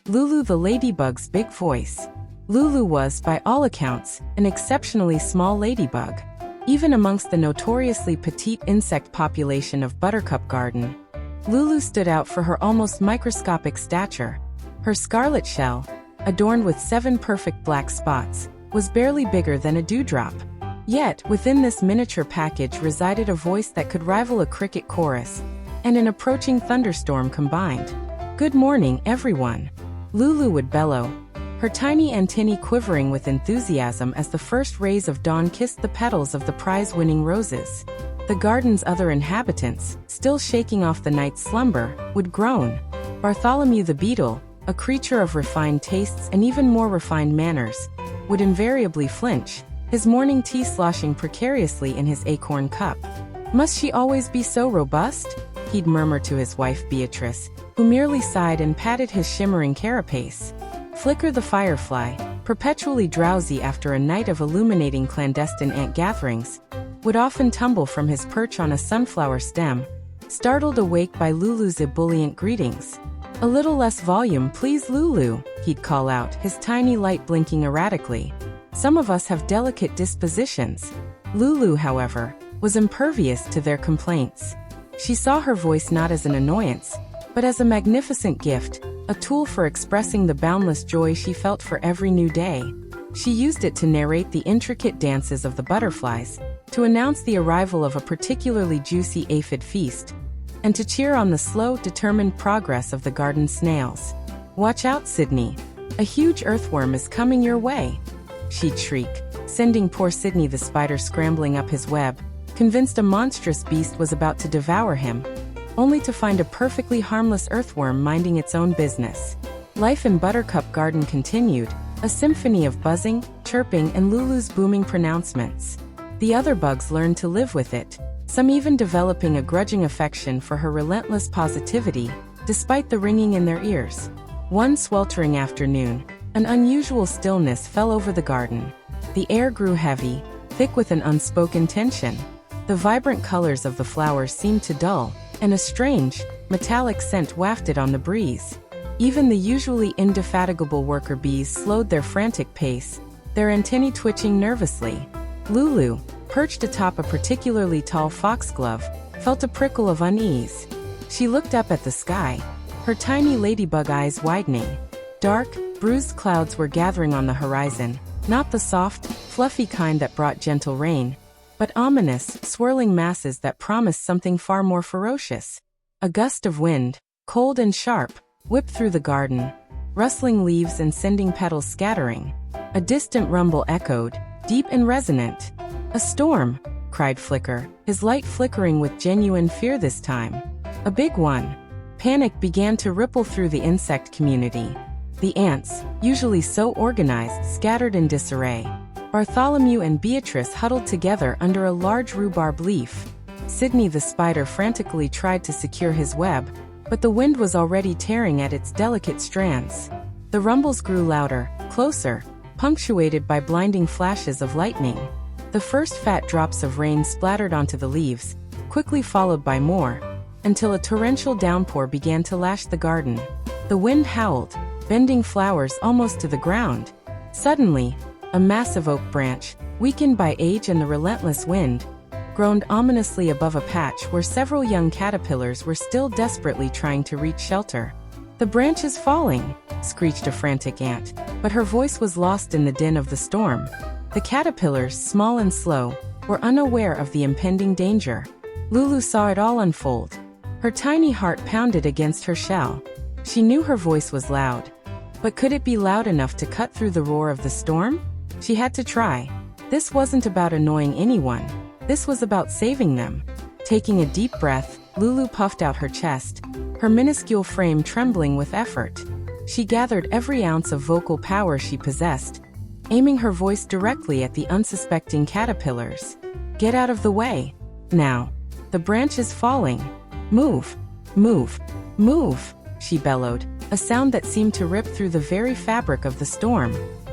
Lulu the ladybug's big voice. Lulu was, by all accounts, an exceptionally small ladybug. Even amongst the notoriously petite insect population of Buttercup Garden, Lulu stood out for her almost microscopic stature. Her scarlet shell, adorned with 7 perfect black spots, was barely bigger than a dewdrop. Yet, within this miniature package resided a voice that could rival a cricket chorus and an approaching thunderstorm combined. "Good morning, everyone," Lulu would bellow, her tiny antennae quivering with enthusiasm as the first rays of dawn kissed the petals of the prize-winning roses. The garden's other inhabitants, still shaking off the night's slumber, would groan. Bartholomew the beetle, a creature of refined tastes and even more refined manners, would invariably flinch, his morning tea sloshing precariously in his acorn cup. "Must she always be so robust?" he'd murmur to his wife Beatrice, who merely sighed and patted his shimmering carapace. Flicker the firefly, perpetually drowsy after a night of illuminating clandestine ant gatherings, would often tumble from his perch on a sunflower stem, startled awake by Lulu's ebullient greetings. "A little less volume, please, Lulu," he'd call out, his tiny light blinking erratically. "Some of us have delicate dispositions." Lulu, however, was impervious to their complaints. She saw her voice not as an annoyance, but as a magnificent gift, a tool for expressing the boundless joy she felt for every new day. She used it to narrate the intricate dances of the butterflies, to announce the arrival of a particularly juicy aphid feast, and to cheer on the slow, determined progress of the garden snails. "Watch out, Sydney. A huge earthworm is coming your way," she'd shriek, sending poor Sydney the spider scrambling up his web, convinced a monstrous beast was about to devour him, only to find a perfectly harmless earthworm minding its own business. Life in Buttercup Garden continued, a symphony of buzzing, chirping, and Lulu's booming pronouncements. The other bugs learned to live with it, some even developing a grudging affection for her relentless positivity, despite the ringing in their ears. One sweltering afternoon, an unusual stillness fell over the garden. The air grew heavy, thick with an unspoken tension. The vibrant colors of the flowers seemed to dull, and a strange, metallic scent wafted on the breeze. Even the usually indefatigable worker bees slowed their frantic pace, their antennae twitching nervously. Lulu, perched atop a particularly tall foxglove, felt a prickle of unease. She looked up at the sky, her tiny ladybug eyes widening. Dark, bruised clouds were gathering on the horizon, not the soft, fluffy kind that brought gentle rain, but ominous, swirling masses that promised something far more ferocious. A gust of wind, cold and sharp, whipped through the garden, rustling leaves and sending petals scattering. A distant rumble echoed, deep and resonant. "A storm!" cried Flicker, his light flickering with genuine fear this time. "A big one." Panic began to ripple through the insect community. The ants, usually so organized, scattered in disarray. Bartholomew and Beatrice huddled together under a large rhubarb leaf. Sydney the spider frantically tried to secure his web, but the wind was already tearing at its delicate strands. The rumbles grew louder, closer, punctuated by blinding flashes of lightning. The first fat drops of rain splattered onto the leaves, quickly followed by more, until a torrential downpour began to lash the garden. The wind howled, bending flowers almost to the ground. Suddenly, a massive oak branch, weakened by age and the relentless wind, groaned ominously above a patch where several young caterpillars were still desperately trying to reach shelter. "The branch is falling," screeched a frantic ant, but her voice was lost in the din of the storm. The caterpillars, small and slow, were unaware of the impending danger. Lulu saw it all unfold. Her tiny heart pounded against her shell. She knew her voice was loud. But could it be loud enough to cut through the roar of the storm? She had to try. This wasn't about annoying anyone. This was about saving them. Taking a deep breath, Lulu puffed out her chest, her minuscule frame trembling with effort. She gathered every ounce of vocal power she possessed, aiming her voice directly at the unsuspecting caterpillars. "Get out of the way. Now. The branch is falling. Move. Move. Move," she bellowed, a sound that seemed to rip through the very fabric of the storm.